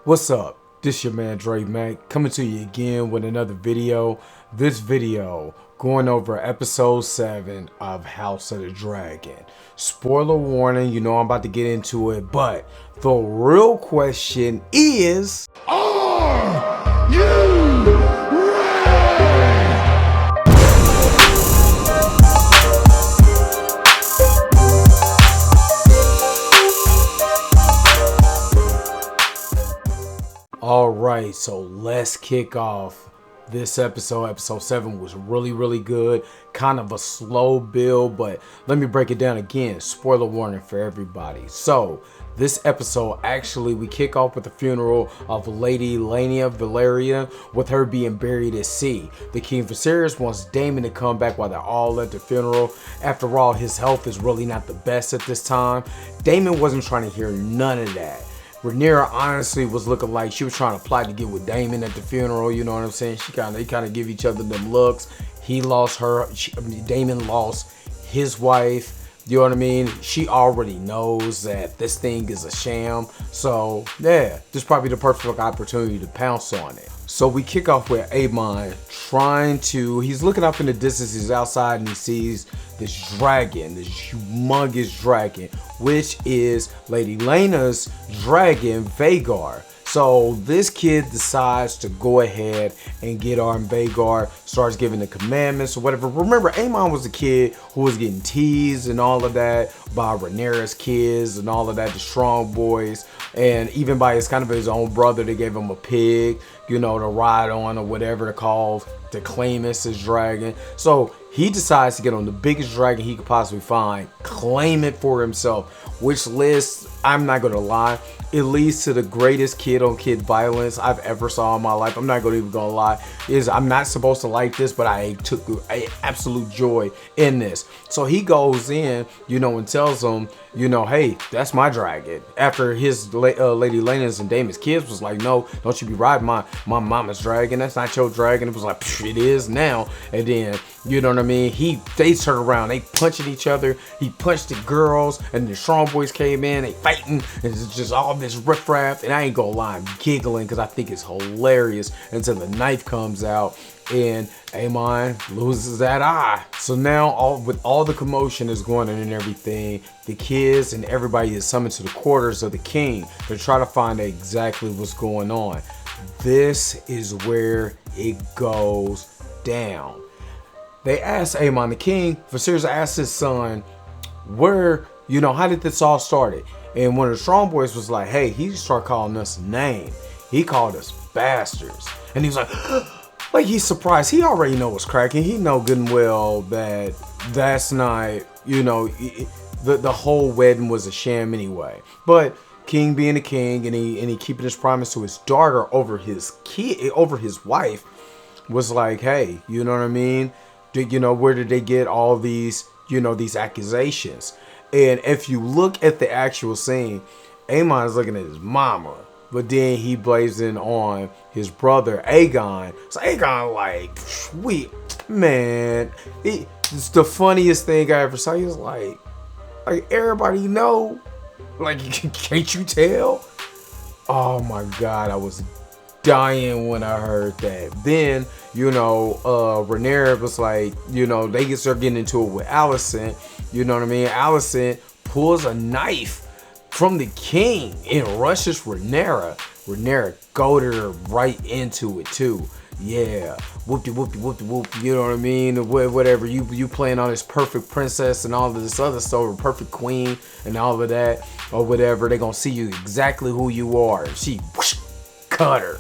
What's up? This your man Dre Mac coming to you again with another video. This video going over episode 7 of House of the Dragon. Spoiler warning, you know I'm about to get into it, but the real question is, are you ready? Alright, so let's kick off this episode. Episode 7 was really good. Kind of a slow build, but let me break it down again. Spoiler warning for everybody. So, this episode, actually, we kick off with the funeral of Lady Laena Velaryon, with her being buried at sea. The King Viserys wants Daemon to come back while they're all at the funeral. After all, his health is really not the best at this time. Daemon wasn't trying to hear none of that. Rhaenyra honestly was looking like she was trying to plot to get with Daemon at the funeral, you know what I'm saying? They kind of give each other them looks. He lost her, Daemon lost his wife, you know what I mean? She already knows that this thing is a sham. So yeah, this is probably the perfect opportunity to pounce on it. So we kick off with Aemon he's looking up in the distance, he's outside and he sees this dragon, this humongous dragon, which is Lady Laena's dragon, Vhagar. So this kid decides to go ahead and get on Vhagar, starts giving the commandments or whatever. Remember, Aemon was a kid who was getting teased and all of that by Rhaenyra's kids and all of that, the strong boys, and even by his own brother. They gave him a pig, you know, to ride on or whatever to call, to claim as his dragon. So he decides to get on the biggest dragon he could possibly find, claim it for himself, which lists, I'm not gonna lie, it leads to the greatest kid-on-kid violence I've ever saw in my life. I'm not gonna lie. I'm not supposed to like this, but I took absolute joy in this. So he goes in, you know, and tells them, you know, hey, that's my dragon. After his Lady Laena's and Daemon's kids was like, no, don't you be riding my mama's dragon. That's not your dragon. It was like, it is now. And then, you know what I mean? They turn around, they punching each other. He punched the girls, and the strong boys came in, they fighting, and it's just all this riffraff. And I ain't gonna lie, I'm giggling because I think it's hilarious until the knife comes out and Aemon loses that eye. So now with all the commotion is going on and everything, the kids and everybody is summoned to the quarters of the king to try to find out exactly what's going on. This is where it goes down. They asked Aemon, the king, Viserys asked his son, how did this all started? And one of the strong boys was like, hey, he started calling us a name. He called us bastards. And he was like he's surprised. He already know what's cracking. He know good and well that that's not, the whole wedding was a sham anyway. But king being a king and he keeping his promise to his daughter over his wife was like, hey, you know what I mean? Where did they get all these, these accusations? And if you look at the actual scene, Aemon is looking at his mama, but then he blazing on his brother Aegon. So Aegon like, sweet man, it's the funniest thing I ever saw. He was like everybody know, like, can't you tell? Oh my God, I was dying when I heard that. Then, Rhaenyra was like, they start getting into it with Alicent. You know what I mean? Alicent pulls a knife from the king and rushes Rhaenyra. Rhaenyra goaded her right into it too. Yeah, whoop whoop. You know what I mean? Whatever, you playing on this perfect princess and all of this other stuff, perfect queen and all of that or whatever. They gonna see you exactly who you are. She cut her.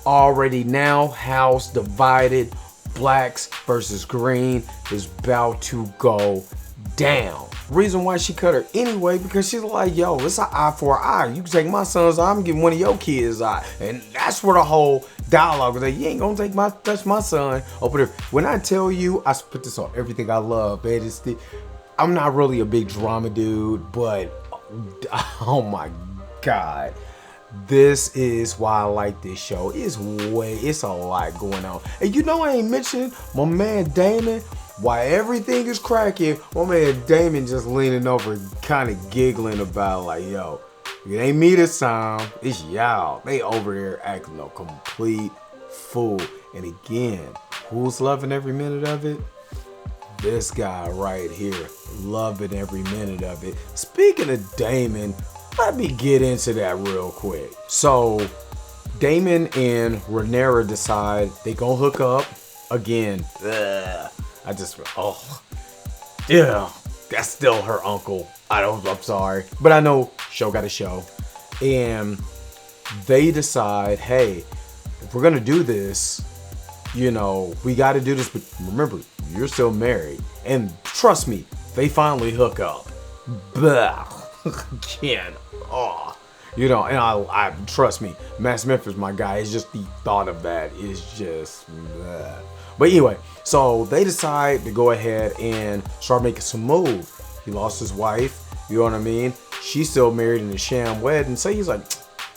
Already now, house divided. Blacks versus green is about to go down. Reason why she cut her anyway, because she's like, yo, it's an eye for an eye. You can take my son's eye, I'm getting one of your kids' eye. And that's where the whole dialogue was like, you ain't gonna touch my son over there. When I tell you, I put this on everything I love, man. I'm not really a big drama dude, but oh my God. This is why I like this show. It's a lot going on. And I ain't mentioning my man Daemon. Why everything is cracking, my man Daemon just leaning over kind of giggling about like, yo, It ain't me this time. It's y'all. They over there acting a complete fool. And again, who's loving every minute of it? This guy right here, loving every minute of it. Speaking of Damon, let me get into that real quick. So, Damon and Rhaenyra decide they gonna hook up again. Yeah, that's still her uncle. I'm sorry, but I know show got a show, and they decide, hey, if we're gonna do this, we got to do this. But remember, you're still married, and trust me, they finally hook up. Blah. Again, and I trust me, Max Memphis, my guy. It's just the thought of that is just. Blah. But anyway, so they decide to go ahead and start making some move. He lost his wife. You know what I mean? She's still married in a sham wedding. So he's like,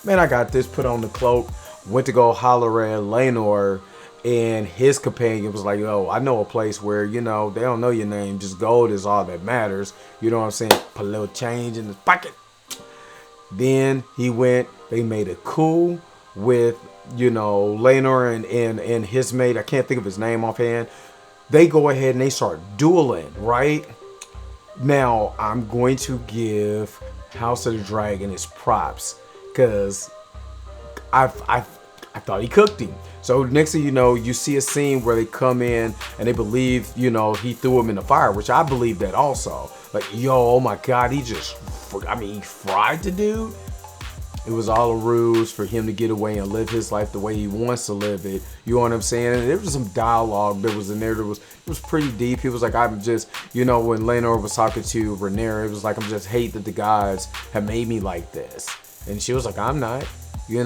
man, I got this. Put on the cloak. Went to go holler at Laenor. And his companion was like, oh, I know a place where, they don't know your name. Just gold is all that matters. You know what I'm saying? Put a little change in his pocket. Then he went. They made a coup with, Laenor and his mate. I can't think of his name offhand. They go ahead and they start dueling, right? Now, I'm going to give House of the Dragon his props because I thought he cooked him. So next thing you know, you see a scene where they come in and they believe, he threw him in the fire, which I believe that also. Like, oh my God, he fried the dude. It was all a ruse for him to get away and live his life the way he wants to live it. You know what I'm saying? And there was some dialogue that was in there. It was pretty deep. He was like, I'm just, when Laenor was talking to Rhaenyra, it was like, I'm just hate that the gods have made me like this. And she was like, I'm not, you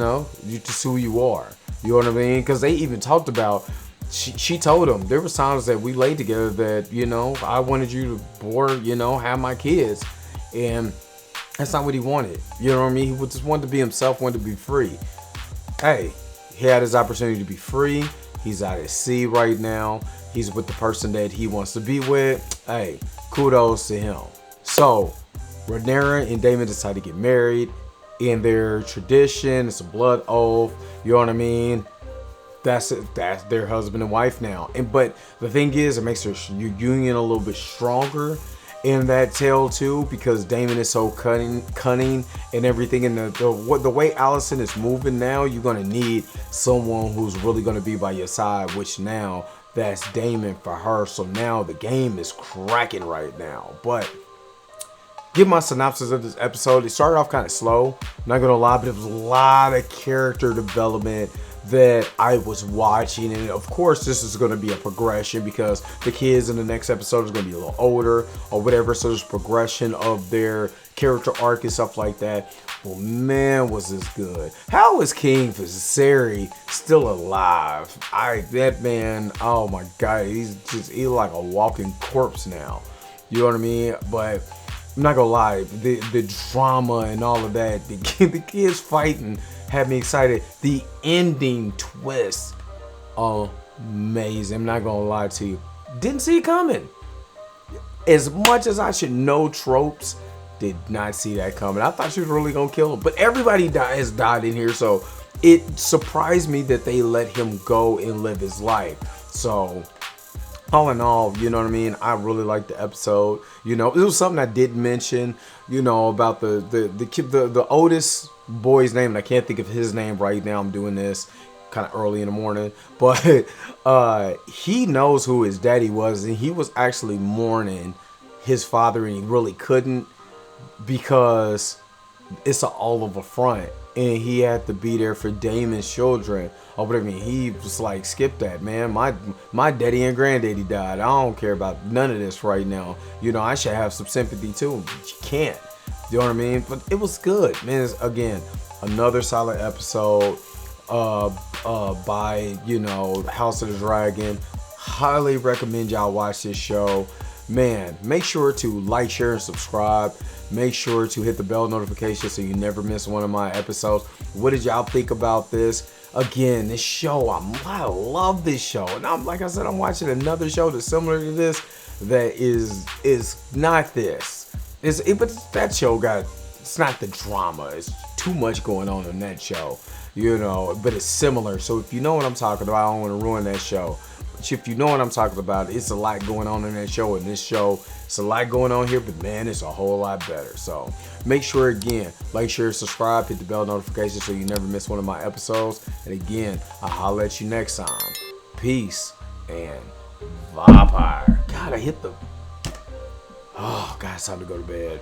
just who you are. You know what I mean? Because they even talked about, she told him, there was times that we laid together that, I wanted you to have my kids. And that's not what he wanted. You know what I mean? He just wanted to be himself, wanted to be free. Hey, he had his opportunity to be free. He's out at sea right now. He's with the person that he wants to be with. Hey, kudos to him. So, Rhaenyra and Daemon decide to get married. In their tradition, it's a blood oath. You know what I mean? That's it. That's their husband and wife now. But the thing is, it makes their union a little bit stronger in that tale too, because Daemon is so cunning and everything. And the way Alicent is moving now, you're gonna need someone who's really gonna be by your side. Which now that's Daemon for her. So now the game is cracking right now. But give my synopsis of this episode. It started off kind of slow, not gonna lie, but it was a lot of character development that I was watching. And of course, this is going to be a progression because the kids in the next episode is going to be a little older or whatever. So there's progression of their character arc and stuff like that. Well, man, was this good. How is King Viserys still alive? That man, oh my God, he's like a walking corpse now. You know what I mean? But I'm not gonna lie, the drama and all of that, the kids fighting had me excited. The ending twist, amazing. I'm not gonna lie to you. Didn't see it coming. As much as I should know tropes, did not see that coming. I thought she was really gonna kill him, but everybody has died in here, so it surprised me that they let him go and live his life. So all in all, you know what I mean? I really liked the episode. It was something I did mention, about the oldest boy's name, and I can't think of his name right now. I'm doing this kind of early in the morning, but he knows who his daddy was, and he was actually mourning his father, and he really couldn't because it's all of a front, and he had to be there for Daemon's children or whatever. He was like, skip that, man. My daddy and granddaddy died. I don't care about none of this right now. I should have some sympathy too, but you can't. You know what I mean? But it was good, man. It's, again, another solid episode by House of the Dragon. Highly recommend y'all watch this show. Man, make sure to like, share, and subscribe. Make sure to hit the bell notification so you never miss one of my episodes. What did y'all think about this? Again, this show, I love this show. And like I said, I'm watching another show that's similar to this that is not this. But that show got it's not the drama. It's too much going on in that show, you know, but it's similar. So if you know what I'm talking about, I don't want to ruin that show. But if you know what I'm talking about, it's a lot going on in that show. In this show, it's a lot going on here, but man, it's a whole lot better. So make sure, again, like, share, subscribe, hit the bell notification so you never miss one of my episodes. And again, I'll holler at you next time. Peace and vampire. God, I hit the... Oh, God, it's time to go to bed.